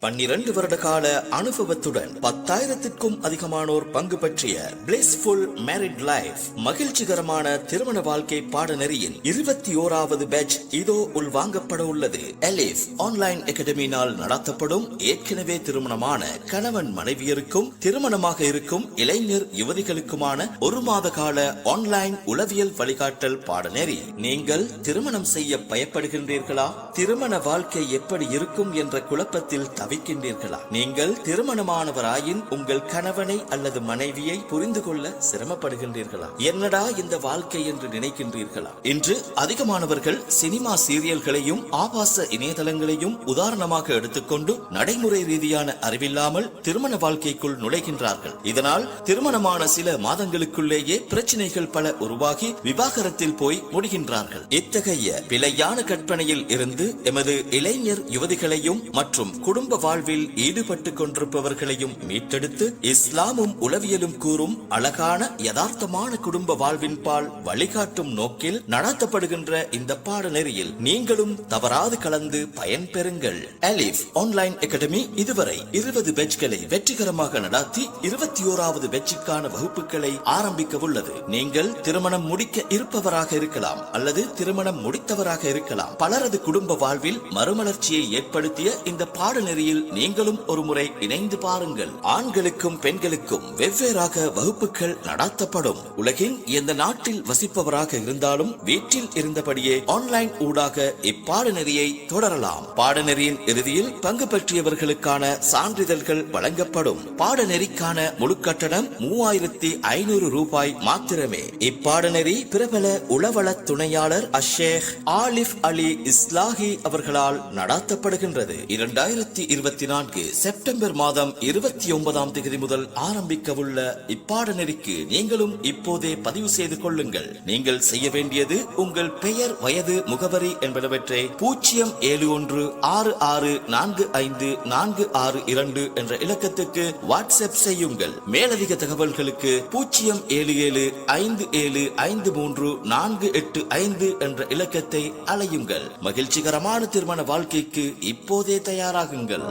12 வருட கால அனுபவத்துடன் 10,000க்கும் அதிகமானோர் பங்கு பற்றிய பிளிஸ்ஃபுல் மேரிட் லைஃப் மகிழ்ச்சிகரமான திருமண வாழ்க்கை பாடநெறியின் 21வது பேட்ச் இதோ உள்வாங்கப்பட உள்ளது. எலிஃப் ஆன்லைன் அகாடமியினால் நடத்தப்படும் ஏற்கனவே திருமணமான கணவன் மனைவியருக்கும் திருமணமாக இருக்கும் இளைஞர் யுவதிகளுக்குமான ஒரு மாத கால ஆன்லைன் உளவியல் வழிகாட்டல் பாடநெறி. நீங்கள் திருமணம் செய்ய பயப்படுகின்றீர்களா? திருமண வாழ்க்கை எப்படி இருக்கும் என்ற குழப்பத்தில் தவிக்கின்றீர்களா? நீங்கள் திருமணமானவராயின் உங்கள் கணவனை அல்லது மனைவியை புரிந்து கொள்ள சிரமப்படுகின்றீர்களா? என்னடா இந்த வாழ்க்கை என்று நினைக்கின்றீர்களா? இன்று அதிகமானவர்கள் சினிமா சீரியல்களையும் ஆபாச இணையதளங்களையும் உதாரணமாக எடுத்துக்கொண்டு நடைமுறை ரீதியான அறிவில்லாமல் திருமண வாழ்க்கைக்குள் நுழைகின்றார்கள். இதனால் திருமணமான சில மாதங்களுக்குள்ளேயே பிரச்சனைகள் பல உருவாகி விவாகரத்தில் போய் முடிகின்றார்கள். இத்தகைய பிழையான கற்பனையில் இருந்து எமது இளைஞர் யுவதிகளையும் மற்றும் குடும்ப வாழ்வில் ஈடுபட்டு கொண்டிருப்பவர்களையும் மீட்டெடுத்து இஸ்லாமும் உளவியலும் கூறும் அழகான யதார்த்தமான குடும்ப வாழ்வின் பால் வழிகாட்டும் நோக்கில் நடத்தப்படுகின்ற இந்த பாடநெறியில் நீங்களும் தவறாது கலந்து பயன்பெறுங்கள். எலிஃப் ஆன்லைன் அகாடமி இதுவரை 20 பேட்ச்களை வெற்றிகரமாக நடத்தி 21வது பேட்சுக்கான வகுப்புகளை ஆரம்பிக்க உள்ளது. நீங்கள் திருமணம் முடிக்க இருப்பவராக இருக்கலாம் அல்லது திருமணம் முடித்தவராக இருக்கலாம். பலரது குடும்ப வாழ்வில் மறுமலர்ச்சியை ஏற்படுத்திய இந்த பாடநெறியில் நீங்களும் ஒரு முறை இணைந்து பாருங்கள். ஆண்களுக்கும் பெண்களுக்கும் வெவ்வேறாக வகுப்புகள் நடத்தப்படும். உலகின் எந்த நாட்டில் வசிப்பவராக இருந்தாலும் வீட்டில் இருந்தபடியே ஆன்லைன் ஊடாக இப்பாடநெறியை தொடரலாம். பாடநெறியின் இறுதியில் பங்கு பற்றியவர்களுக்கான சான்றிதழ்கள் வழங்கப்படும். பாடநெறிக்கான முழு கட்டணம் 3,500 ரூபாய் மாத்திரமே. இப்பாடநெறி பிரபல உளவள துணையாளர் அஷேக் ஆலிஃப் அலி இஸ்லாஹி அவர்களால் நடத்தப்படுகின்றது. 2024 செப்டம்பர் மாதம் 29ஆம் தேதி முதல் ஆரம்பிக்கவுள்ள இப்பாடநெறிக்கு நீங்களும் இப்போதே பதிவு செய்து கொள்ளுங்கள். நீங்கள் செய்ய வேண்டியது உங்கள் பெயர், வயது, முகவரி என்பனவற்றை 07166454662 என்ற இலக்கத்துக்கு வாட்ஸ்அப் செய்யுங்கள். மேலதிக தகவல்களுக்கு 07757534485 என்ற இலக்கத்தை அழையுங்கள். மகிழ்ச்சிகரமான திருமண வாழ்க்கைக்கு இப்போதே தயாராகுங்கள்.